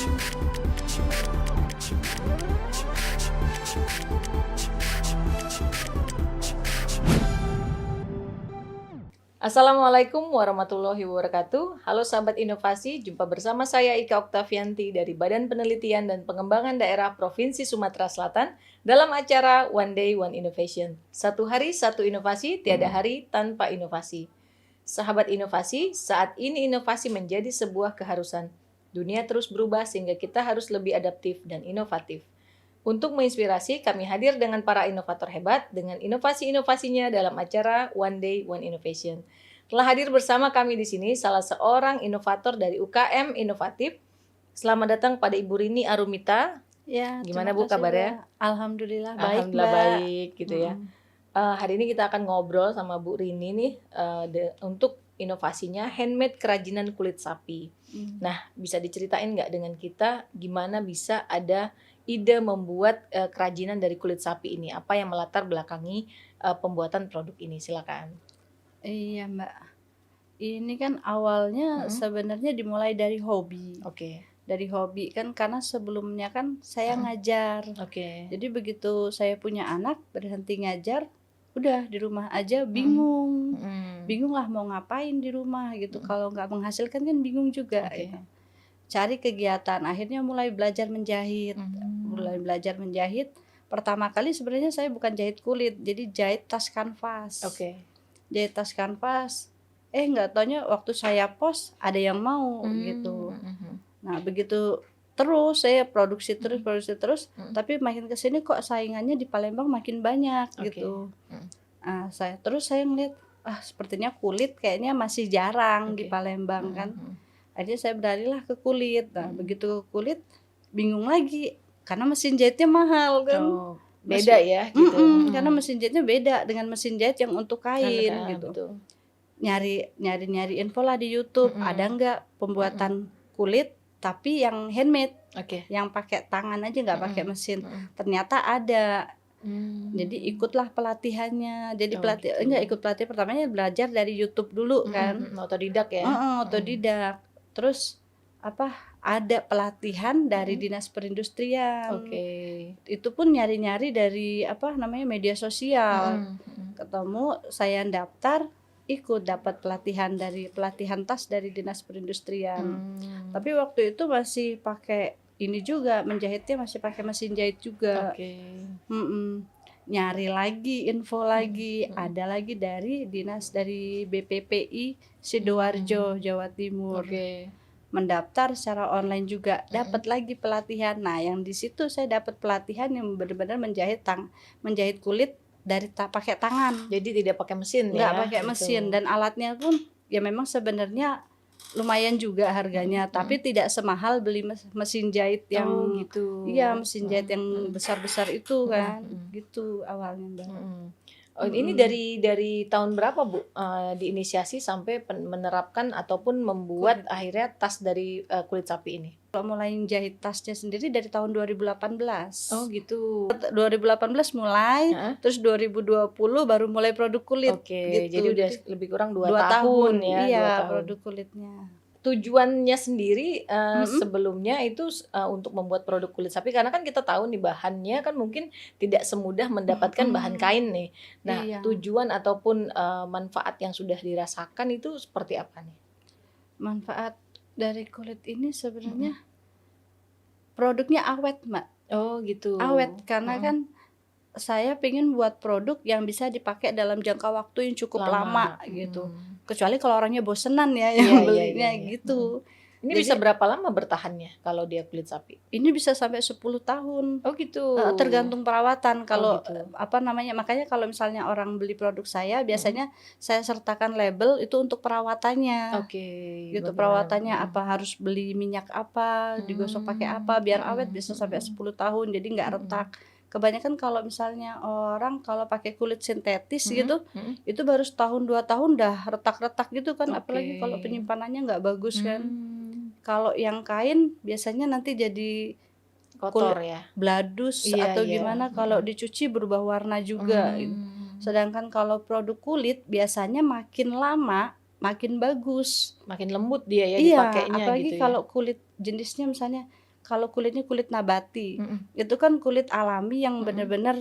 Assalamualaikum warahmatullahi wabarakatuh. Halo sahabat inovasi, jumpa bersama saya Ika Oktavianti dari Badan Penelitian dan Pengembangan Daerah Provinsi Sumatera Selatan dalam acara One Day One Innovation. Satu hari satu inovasi, tiada hari tanpa inovasi. Sahabat inovasi, saat ini inovasi menjadi sebuah keharusan. Dunia terus berubah sehingga kita harus lebih adaptif dan inovatif. Untuk menginspirasi, kami hadir dengan para inovator hebat dengan inovasi-inovasinya dalam acara One Day One Innovation. Telah hadir bersama kami di sini salah seorang inovator dari UKM Inovatif. Selamat datang pada Ibu Rini Arumita. Ya, Gimana Bu kabarnya? Alhamdulillah baik, Alhamdulillah Mbak. baik gitu ya. Hari ini kita akan ngobrol sama Bu Rini nih untuk inovasinya handmade kerajinan kulit sapi. Nah, bisa diceritain nggak dengan kita gimana bisa ada ide membuat kerajinan dari kulit sapi ini? Apa yang melatar belakangi pembuatan produk ini? Silakan. Iya, Mbak. Ini kan awalnya sebenarnya dimulai dari hobi. Oke. Dari hobi kan karena sebelumnya kan saya ngajar. Oke. Jadi begitu saya punya anak berhenti ngajar, udah di rumah aja bingung. Bingung lah mau ngapain di rumah gitu. Kalau nggak menghasilkan kan bingung juga. Oke. Gitu. Cari kegiatan, akhirnya mulai belajar menjahit. Mulai belajar menjahit. Pertama kali sebenarnya saya bukan jahit kulit, jadi jahit tas kanvas. Oke. Jahit tas kanvas. Nggak taunya waktu saya post ada yang mau gitu. Nah begitu terus saya produksi terus, tapi makin kesini kok saingannya di Palembang makin banyak gitu. Nah saya ngeliat, sepertinya kulit kayaknya masih jarang di Palembang kan. Akhirnya saya beralihlah ke kulit. Nah begitu ke kulit bingung lagi karena mesin jahitnya mahal kan. Oh, beda ya gitu. Karena mesin jahitnya beda dengan mesin jahit yang untuk kain gitu. Betul. Nyari info lah di YouTube, ada nggak pembuatan kulit tapi yang handmade, yang pakai tangan aja nggak pakai mesin. Ternyata ada. Jadi ikutlah pelatihannya. Jadi ikut pelatihan pertamanya belajar dari YouTube dulu kan. Otodidak ya. Otodidak. Terus ada pelatihan dari Dinas Perindustrian. Itu pun nyari-nyari dari media sosial. Ketemu, saya daftar, ikut dapat pelatihan tas dari Dinas Perindustrian. Tapi waktu itu masih pakai ini juga, menjahitnya masih pakai mesin jahit juga. Nyari lagi, info lagi, ada lagi dari BPPI Sidoarjo, Jawa Timur. Mendaftar secara online juga, dapat lagi pelatihan. Nah, yang di situ saya dapat pelatihan yang benar-benar menjahit kulit dari pakai tangan. Jadi tidak pakai mesin ya. Nggak pakai mesin dan alatnya pun ya memang sebenarnya lumayan juga harganya, tapi tidak semahal beli mesin jahit yang gitu. Iya, mesin jahit yang besar-besar itu kan. Gitu awalnya, Mbak. Ini dari tahun berapa Bu diinisiasi sampai menerapkan ataupun membuat akhirnya tas dari kulit sapi ini? Kalau mulai jahit tasnya sendiri dari tahun 2018. Oh gitu. 2018 mulai, terus 2020 baru mulai produk kulit. Gitu. Jadi udah lebih kurang 2 tahun ya. Iya, 2 tahun. produk kulitnya. Tujuannya sendiri sebelumnya itu untuk membuat produk kulit sapi, karena kan kita tahu nih bahannya kan mungkin tidak semudah mendapatkan bahan kain nih. Nah, tujuan ataupun manfaat yang sudah dirasakan itu seperti apa nih? Manfaat dari kulit ini sebenarnya produknya awet, Mbak. Oh gitu. Awet karena kan saya pengen buat produk yang bisa dipakai dalam jangka waktu yang cukup lama gitu. Kecuali kalau orangnya bosenan ya yang belinya gitu. Ini jadi, bisa berapa lama bertahannya kalau dia kulit sapi? Ini bisa sampai 10 tahun. Oh gitu. Tergantung perawatan. Kalau makanya kalau misalnya orang beli produk saya, biasanya saya sertakan label itu untuk perawatannya. Gitu, perawatannya harus beli minyak apa, digosok pakai apa biar awet bisa sampai 10 tahun. Jadi nggak retak. Kebanyakan kalau misalnya orang kalau pakai kulit sintetis gitu, itu baru setahun 2 tahun dah retak-retak gitu kan, apalagi kalau penyimpanannya nggak bagus kan. Kalau yang kain biasanya nanti jadi kotor ya, bladus atau gimana, kalau dicuci berubah warna juga. Sedangkan kalau produk kulit biasanya makin lama makin bagus, makin lembut dia ya iya, dipakainya apalagi gitu kalau kulit jenisnya misalnya kalau kulitnya kulit nabati, Mhm. itu kan kulit alami yang Mhm. benar-benar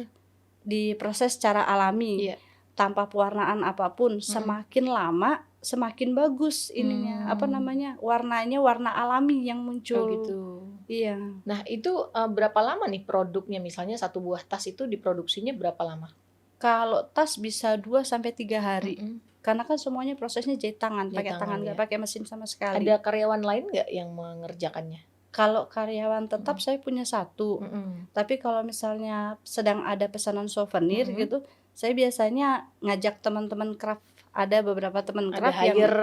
diproses secara alami, Iya. tanpa pewarnaan apapun. Mhm. Semakin lama semakin bagus ininya, apa namanya, warnanya warna alami yang Oh muncul. gitu. Iya. Nah itu, berapa lama nih produknya? Misalnya satu buah tas itu diproduksinya berapa lama? Kalau tas bisa 2 sampai 3 hari, Mhm. karena kan semuanya prosesnya jahit tangan, Jahit pakai tangan tangan, nggak ya. pakai mesin sama sekali. Ada karyawan lain nggak yang mengerjakannya? Kalau karyawan tetap Mhm. saya punya 1, Mhm. tapi kalau misalnya sedang ada pesanan souvenir Mhm. gitu, saya biasanya ngajak teman-teman craft. Ada beberapa teman Ada craft yang hire,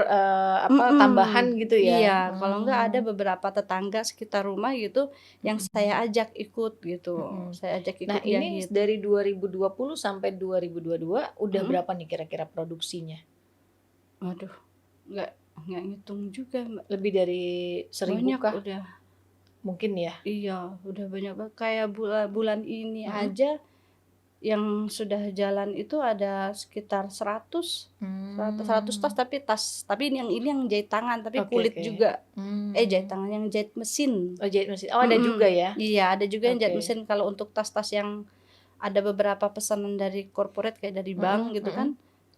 tambahan gitu ya? iya, kalau enggak ada Mmm. beberapa tetangga sekitar rumah gitu yang Mhm. saya ajak ikut gitu, Mhm. saya ajak Nah ikut ini jahit. dari 2020 sampai 2022 udah Mhm. berapa nih kira-kira produksinya? Waduh, nggak nggak ngitung juga, Mbak. Lebih dari 1000 Banyak kah? udah. Mungkin ya? Iya, udah banyak banget. Kayak bulan ini Mhm. aja yang sudah jalan itu ada sekitar 100 tas, Mmm. tapi ini yang jahit tangan, tapi Oke kulit oke. juga. Jahit Mmm. tangan, yang jahit mesin. Oh jahit mesin. Oh ada juga ya? Iya, ada juga yang jahit Oke. mesin. Kalau untuk tas-tas yang ada beberapa pesanan dari corporate kayak dari bank Mhm gitu mhm. kan,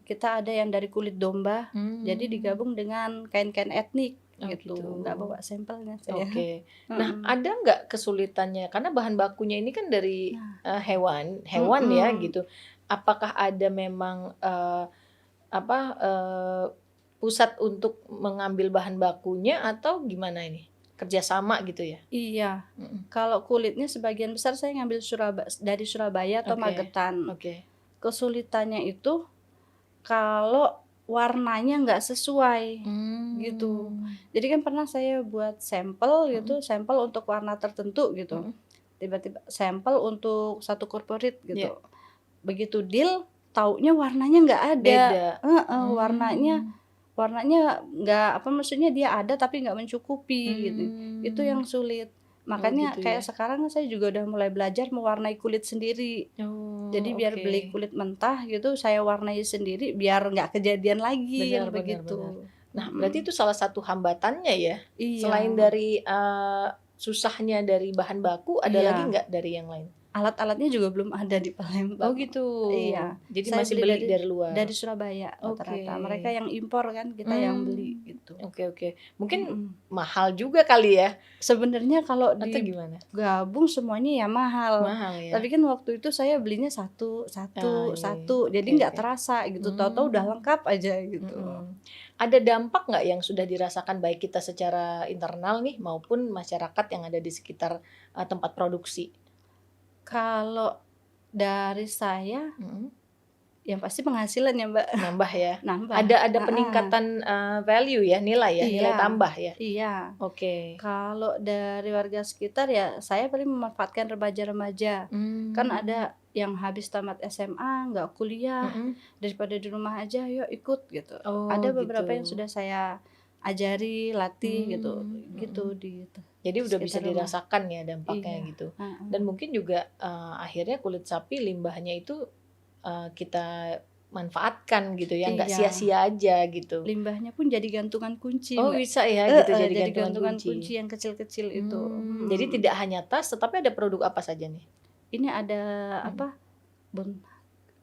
kita ada yang dari kulit domba, jadi Mmm. digabung dengan kain-kain etnik Oh gitu. gitu, nggak bawa sampelnya saya. Oke. Nah, Mhm. ada nggak kesulitannya? Karena bahan bakunya ini kan dari, Nah, hewan hewan ya mhm. gitu. Apakah ada memang, apa, pusat untuk mengambil bahan bakunya atau gimana ini? Kerjasama gitu ya? Iya, Mhm. kalau kulitnya sebagian besar saya ngambil dari Surabaya atau Oke Magetan. oke. Kesulitannya itu kalau warnanya nggak sesuai, gitu. Mmm. Jadi kan pernah saya buat sampel Mhm gitu, sampel untuk warna tertentu gitu. mhm. Tiba-tiba sampel untuk satu corporate Iya. gitu. Begitu deal, taunya warnanya nggak ada. Beda. Heeh, warnanya Mmm. warnanya nggak apa, maksudnya dia ada tapi nggak mencukupi gitu. Itu Mmm. yang sulit. Oh Makanya gitu kayak ya? sekarang saya juga udah mulai belajar mewarnai kulit sendiri. Jadi Oh biar oke. beli kulit mentah gitu, saya warnai sendiri biar nggak kejadian lagi Benar yang benar benar. begitu. Nah, berarti Mhm. itu salah satu hambatannya ya? Iya, Selain dari, susahnya dari bahan baku, ada lagi iya. nggak dari yang lain? Alat-alatnya juga belum ada di Oh Palembang. gitu. Iya, Jadi saya masih beli beli dari dari luar? Surabaya Oke. rata-rata. Mereka yang impor kan, kita yang beli Mmm. gitu. Oke oke. Mungkin Mhm. mahal juga kali ya? Sebenarnya kalau Atau gimana? digabung semuanya ya mahal, Mahal ya? tapi kan waktu itu saya belinya satu Ah, satu iya iya. satu, jadi Oke nggak oke. terasa gitu, tahu-tahu udah Mmm. lengkap aja gitu. Mhm. Ada dampak nggak yang sudah dirasakan baik kita secara internal nih maupun masyarakat yang ada di sekitar, tempat produksi? Kalau dari saya, Mhm. yang pasti penghasilan ya, Mbak. Nambah ya? Nambah, Ada heeh. peningkatan, value ya, nilai ya, nilai Iya, tambah ya? iya. Oke. Kalau dari warga sekitar ya saya paling memanfaatkan remaja-remaja. Kan Mmm. ada yang habis tamat SMA, nggak kuliah, Mhm. daripada di rumah aja, "Yuk ikut," gitu. Oh Ada gitu. beberapa yang sudah saya ajari, latih gitu, Mhm. Jadi di udah bisa sekitar rumah. dirasakan ya dampaknya Iya, gitu. heeh. Dan mungkin juga, akhirnya kulit sapi limbahnya itu, kita manfaatkan gitu ya, nggak Iya, sia-sia aja gitu. limbahnya pun jadi gantungan kunci, Oh Mbak. bisa ya gitu Heeh, jadi jadi gantungan gantungan kunci kunci? yang kecil-kecil itu, Jadi mhm. tidak hanya tas tetapi ada produk apa saja nih? Ini ada Mhm. apa,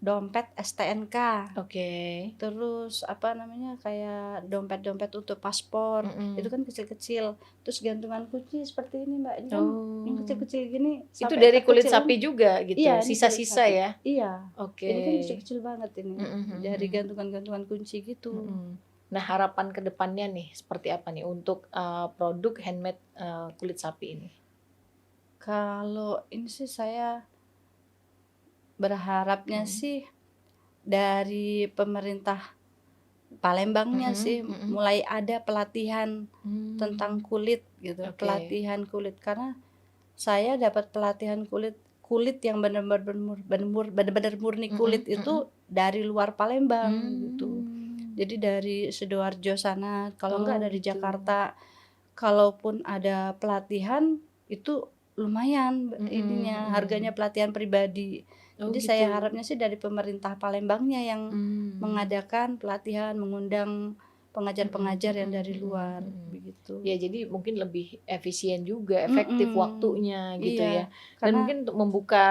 dompet STNK. Oke. Terus apa namanya, kayak dompet-dompet untuk paspor, itu Mhm. kan kecil-kecil. Terus gantungan kunci seperti ini, Mbak, ini kan yang Oh. kecil-kecil gini Itu sampai dari kulit terkecil ini. sapi juga gitu? Iya, ini kulit Sisa-sisa sapi. ya? Iya, Oke. ini kan kecil-kecil banget ini, Mhm mhm dari mhm. gantungan-gantungan kunci gitu. Mhm. Nah harapan ke depannya nih seperti apa nih untuk, produk handmade, kulit sapi ini? Kalau ini sih saya berharapnya Mhm. sih dari pemerintah Palembangnya Mhm sih mhm. mulai ada pelatihan tentang Mmm. kulit gitu, Oke. pelatihan kulit. Karena saya dapat pelatihan kulit kulit yang bener-bener murni Mhm kulit mhm. itu dari luar Palembang gitu. Mmm. Jadi dari Sidoarjo sana, kalau Oh enggak dari gitu. Jakarta. Kalaupun ada pelatihan itu lumayan Mhm ininya, harganya mhm. pelatihan pribadi. Oh Jadi gitu. saya harapnya sih dari pemerintah Palembangnya yang Mmm. mengadakan pelatihan, mengundang pengajar-pengajar yang dari luar begitu. Ya jadi mungkin lebih efisien juga, efektif waktunya gitu ya. Dan karena mungkin untuk membuka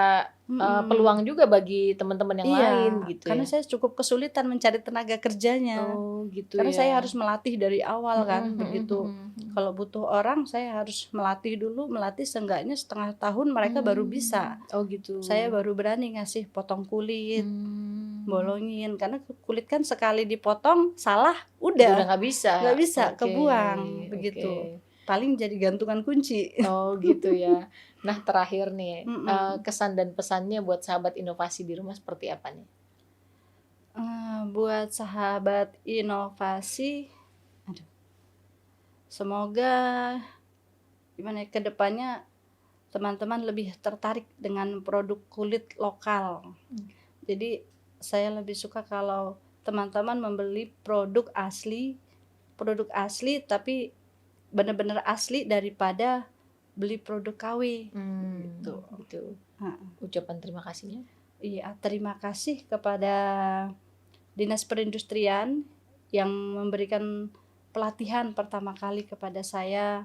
peluang juga bagi teman-teman yang lain gitu karena ya. saya cukup kesulitan mencari tenaga kerjanya. Oh gitu Karena ya. saya harus melatih dari awal kan begitu. Kalau butuh orang saya harus melatih dulu, melatih seenggaknya setengah tahun mereka baru bisa. Oh gitu. Saya baru berani ngasih potong kulit, bolongin, karena kulit kan sekali dipotong salah Udah udah nggak bisa. nggak bisa, Oke, kebuang begitu. oke. Paling jadi gantungan kunci. Oh gitu ya. Nah terakhir nih, Mm-mm. kesan dan pesannya buat sahabat inovasi di rumah seperti apa nih? Buat sahabat inovasi, aduh, semoga gimana ya, kedepannya teman-teman lebih tertarik dengan produk kulit lokal. Jadi saya lebih suka kalau teman-teman membeli produk asli tapi benar-benar asli daripada beli produk KW gitu. Gitu. Heeh. Ucapan terima kasihnya. Iya, terima kasih kepada Dinas Perindustrian yang memberikan pelatihan pertama kali kepada saya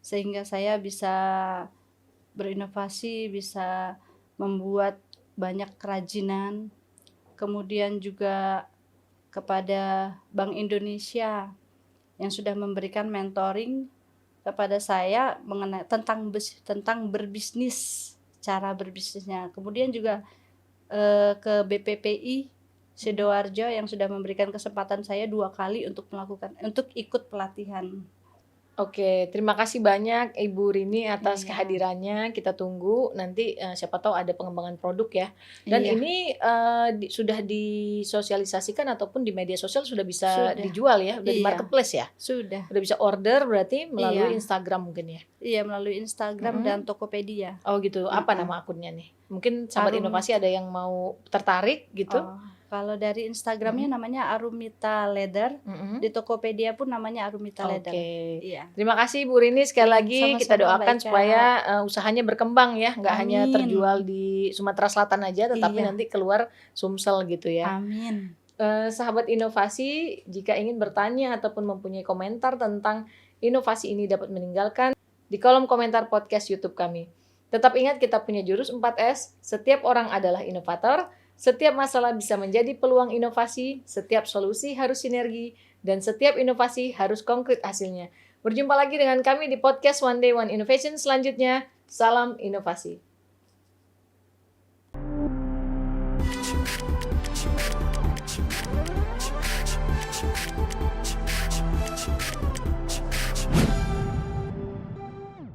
sehingga saya bisa berinovasi, bisa membuat banyak kerajinan. Kemudian juga kepada Bank Indonesia yang sudah memberikan mentoring kepada saya mengenai tentang berbisnis, cara berbisnisnya. Kemudian juga ke BPPI Sidoarjo yang sudah memberikan kesempatan saya 2 kali untuk ikut pelatihan. Oke, terima kasih banyak Ibu Rini atas Iya. kehadirannya. Kita tunggu nanti siapa tahu ada pengembangan produk ya. Dan Iya. ini sudah disosialisasikan ataupun di media sosial sudah bisa Sudah. dijual ya, udah di Iya. marketplace ya. Sudah. Udah bisa order berarti melalui Iya. Instagram mungkin ya. Iya, melalui Instagram dan Tokopedia. Oh gitu. Apa nama akunnya nih? Mungkin sahabat inovasi ada yang mau tertarik gitu. Kalau dari Instagramnya namanya Arumita Leather, di Tokopedia pun namanya Arumita Leather. Oke. Iya. Terima kasih Bu Rini sekali lagi. Sama-sama, Kita doakan Mbak Ica. supaya usahanya berkembang ya, nggak hanya Amin. terjual di Sumatera Selatan aja, tetapi Iya. nanti keluar Sumsel gitu ya. Amin. Sahabat inovasi, jika ingin bertanya ataupun mempunyai komentar tentang inovasi ini dapat meninggalkan di kolom komentar podcast YouTube kami. Tetap ingat kita punya jurus 4S, setiap orang adalah inovator, setiap masalah bisa menjadi peluang inovasi, setiap solusi harus sinergi, dan setiap inovasi harus konkret hasilnya. Berjumpa lagi dengan kami di podcast One Day One Innovation selanjutnya. Salam inovasi.